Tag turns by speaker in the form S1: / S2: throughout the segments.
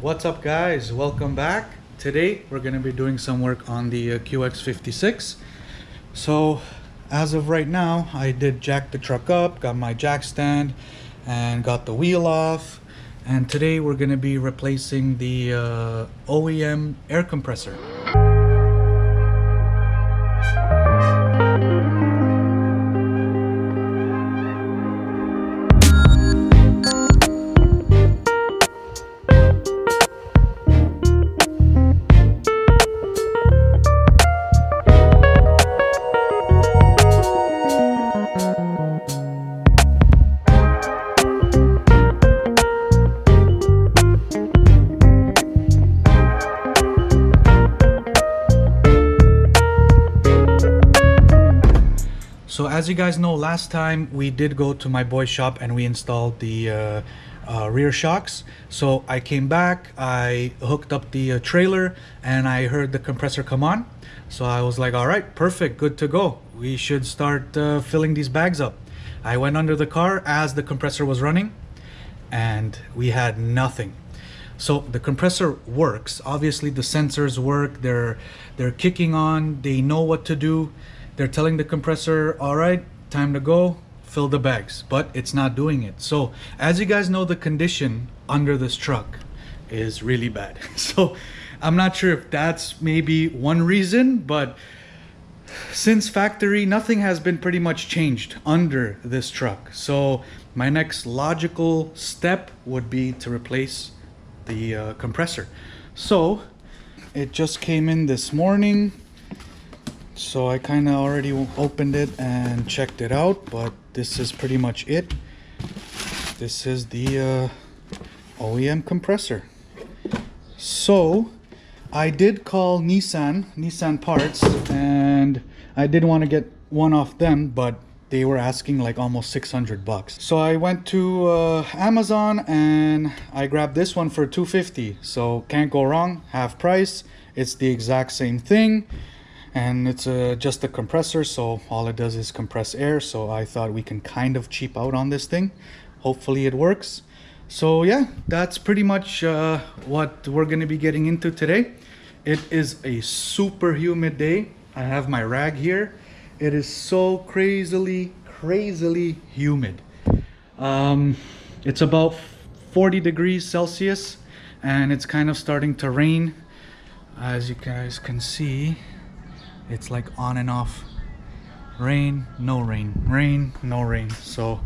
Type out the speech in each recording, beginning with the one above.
S1: What's up guys, welcome back. Today we're going to be doing some work on the QX56. So as of right now, I did jack the truck up, got my jack stand and got the wheel off, and today we're going to be replacing the OEM air compressor. So as you guys know, last time we did go to my boy's shop and we installed the rear shocks. So I came back, I hooked up the trailer, and I heard the compressor come on. So I was like, all right, perfect, good to go. We should start filling these bags up. I went under the car as the compressor was running and we had nothing. So the compressor works. Obviously the sensors work, they're kicking on, they know what to do. They're telling the compressor, all right, time to go, fill the bags, but it's not doing it. So as you guys know, the condition under this truck is really bad. So I'm not sure if that's maybe one reason, but since factory, nothing has been pretty much changed under this truck. So my next logical step would be to replace the compressor. So it just came in this morning. So I kind of already opened it and checked it out, but this is pretty much it. This is the OEM compressor. So I did call Nissan parts, and I did want to get one off them, but they were asking like almost 600 bucks. So I went to Amazon and I grabbed this one for $250. So can't go wrong, half price. It's the exact same thing. And it's just a compressor, so all it does is compress air. So I thought we can kind of cheap out on this thing. Hopefully it works. So yeah, that's pretty much what we're going to be getting into today. It is a super humid day. I have my rag here. It is so crazily humid. It's about 40 degrees Celsius and it's kind of starting to rain. As you guys can see, it's like on and off. Rain, no rain, rain, no rain. So,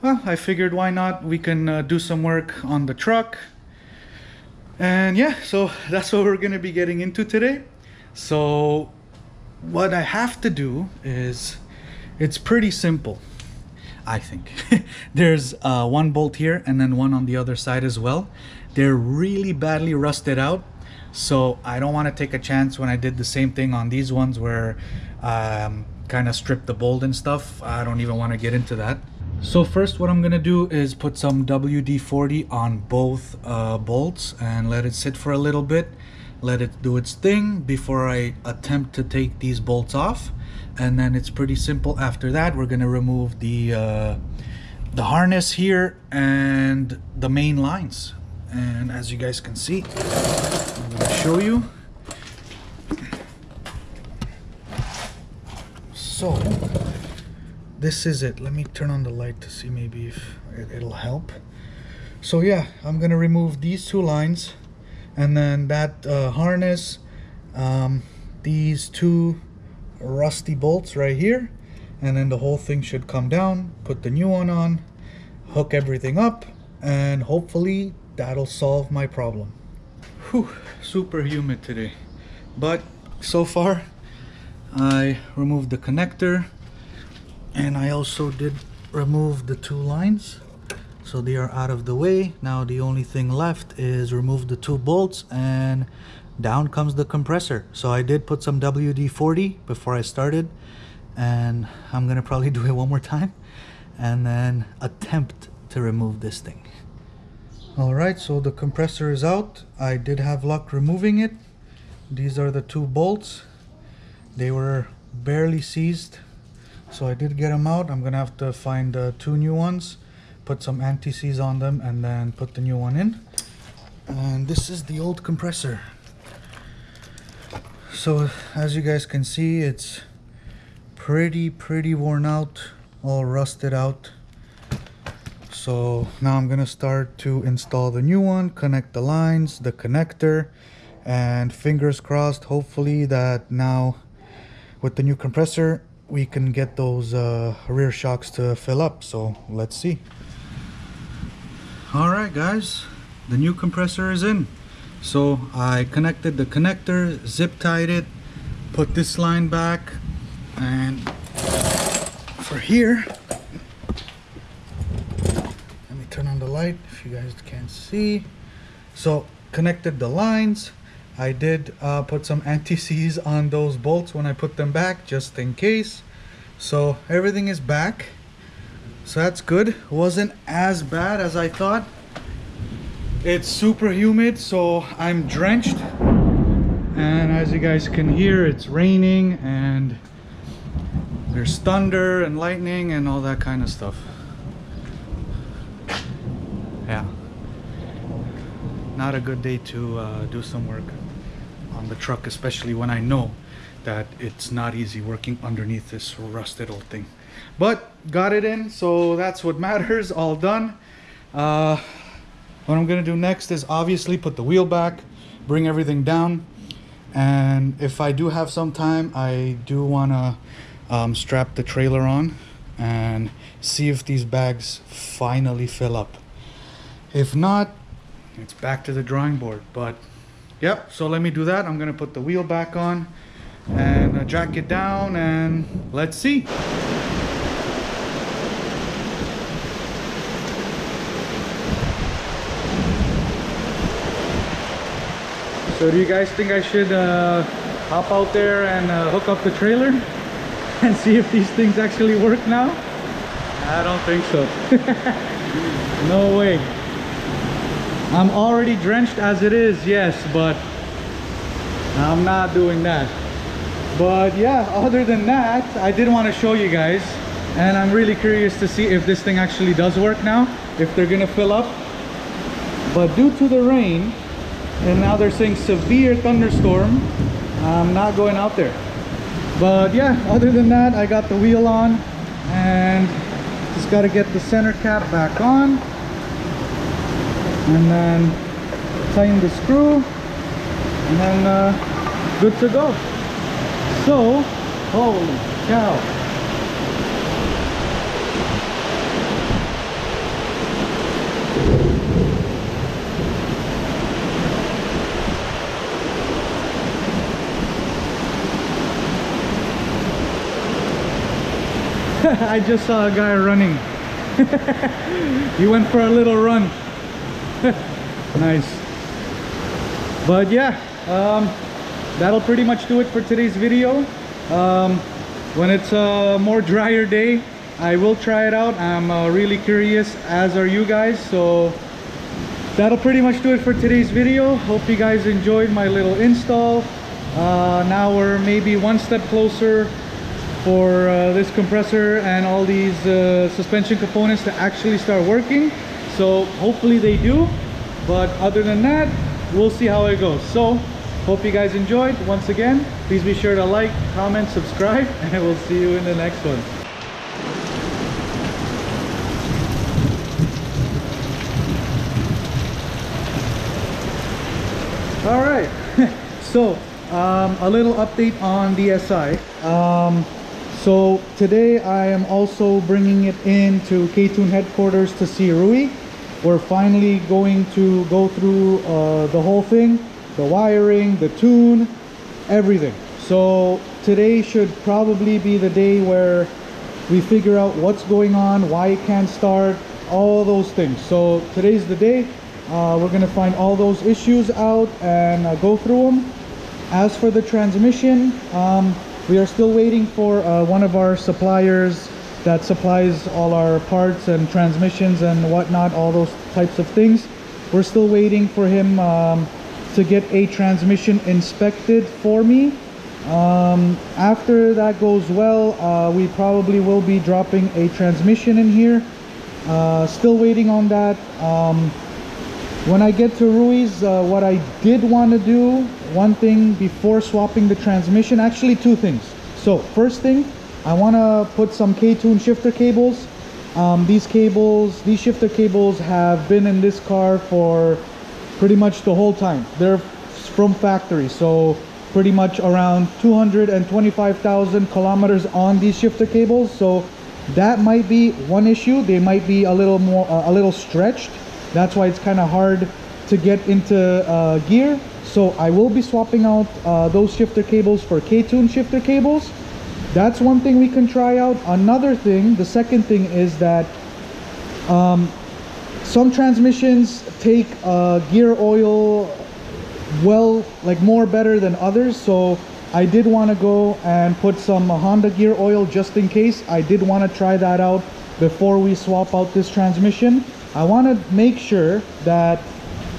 S1: well, I figured why not? We can do some work on the truck. And yeah, so that's what we're gonna be getting into today. So what I have to do is, it's pretty simple, I think. There's one bolt here and then one on the other side as well. They're really badly rusted out. So I don't want to take a chance when I did the same thing on these ones where kind of stripped the bolt and stuff. I don't even want to get into that. So first what I'm going to do is put some WD-40 on both bolts and let it sit for a little bit. Let it do its thing before I attempt to take these bolts off. And then it's pretty simple. After that, we're going to remove the harness here and the main lines. And as you guys can see, I'm going to show you. So this is it. Let me turn on the light to see maybe if it'll help. So yeah, I'm going to remove these two lines and then that harness, these two rusty bolts right here, and then the whole thing should come down, put the new one on, hook everything up, and hopefully that'll solve my problem. Whew, super humid today. But so far, I removed the connector and I also did remove the two lines. So they are out of the way. Now the only thing left is remove the two bolts and down comes the compressor. So I did put some WD-40 before I started, and I'm gonna probably do it one more time and then attempt to remove this thing. Alright, so the compressor is out. I did have luck removing it. These are the two bolts. They were barely seized, so I did get them out. I'm gonna have to find two new ones, put some anti-seize on them, and then put the new one in. and this is the old compressor. So as you guys can see, it's pretty worn out, all rusted out. So now I'm gonna start to install the new one, connect the lines, the connector, and fingers crossed, hopefully that now with the new compressor we can get those rear shocks to fill up. So let's see. All right guys, the new compressor is in. So I connected the connector, zip tied it, put this line back, and for here, let me turn on the light if you guys can't see. So connected the lines. I did put some anti-seize on those bolts when I put them back, just in case. So everything is back, so that's good. Wasn't as bad as I thought. It's super humid, so I'm drenched, and as you guys can hear, it's raining and there's thunder and lightning and all that kind of stuff. Yeah, not a good day to do some work on the truck, especially when I know that it's not easy working underneath this rusted old thing. But got it in, so that's what matters. All done. What I'm gonna do next is obviously put the wheel back, bring everything down, and if I do have some time, I do wanna strap the trailer on and see if these bags finally fill up. If not, it's back to the drawing board. But yep, so let me do that. I'm gonna put the wheel back on and jack it down, and let's see. So do you guys think I should hop out there and hook up the trailer and see if these things actually work now? I don't think so. No way. I'm already drenched as it is, yes, but I'm not doing that. But yeah, other than that, I did want to show you guys, and I'm really curious to see if this thing actually does work now, if they're gonna fill up. But due to the rain, and now they're saying severe thunderstorm, I'm not going out there. But yeah, other than that, I got the wheel on and just got to get the center cap back on, and then tighten the screw, and then good to go. So holy cow, I just saw a guy running. He went for a little run. Nice. But yeah, that'll pretty much do it for today's video. When it's a more drier day, I will try it out. I'm really curious, as are you guys. So that'll pretty much do it for today's video. Hope you guys enjoyed my little install. Now we're maybe one step closer for this compressor and all these suspension components to actually start working. So hopefully they do, but other than that, we'll see how it goes. So hope you guys enjoyed. Once again, please be sure to like, comment, subscribe, and we'll see you in the next one. All right. So a little update on the SI. So today I am also bringing it into K-Tune headquarters to see Rui. We're finally going to go through the whole thing, the wiring, the tune, everything. So today should probably be the day where we figure out what's going on, why it can't start, all those things. So today's the day. We're gonna find all those issues out and go through them. As for the transmission, we are still waiting for one of our suppliers that supplies all our parts and transmissions and whatnot, all those types of things. We're still waiting for him to get a transmission inspected for me. After that goes well, we probably will be dropping a transmission in here. Still waiting on that. When I get to Ruiz, what I did want to do, one thing before swapping the transmission, actually two things. So first thing, I want to put some K-tune shifter cables. These shifter cables have been in this car for pretty much the whole time. They're from factory, so pretty much around 225,000 kilometers on these shifter cables. So that might be one issue. They might be a little stretched. That's why it's kind of hard to get into gear. So I will be swapping out those shifter cables for K-tune shifter cables. That's one thing we can try out. Another thing, the second thing is that some transmissions take gear oil more better than others. So I did want to go and put some Honda gear oil just in case. I did want to try that out before we swap out this transmission. I want to make sure that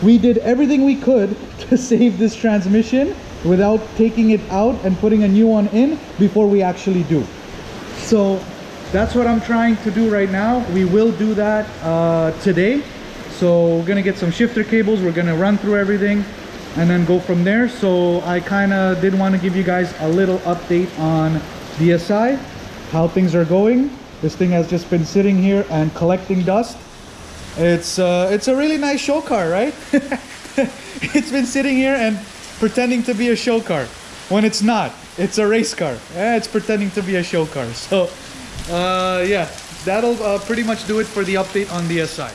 S1: we did everything we could to save this transmission without taking it out and putting a new one in before we actually do. So that's what I'm trying to do right now. We will do that today. So we're gonna get some shifter cables, we're gonna run through everything and then go from there. So I kind of did want to give you guys a little update on DSi, how things are going. This thing has just been sitting here and collecting dust. It's a really nice show car, right? It's been sitting here and pretending to be a show car when it's not. It's a race car. It's pretending to be a show car. So yeah, that'll pretty much do it for the update on DSi.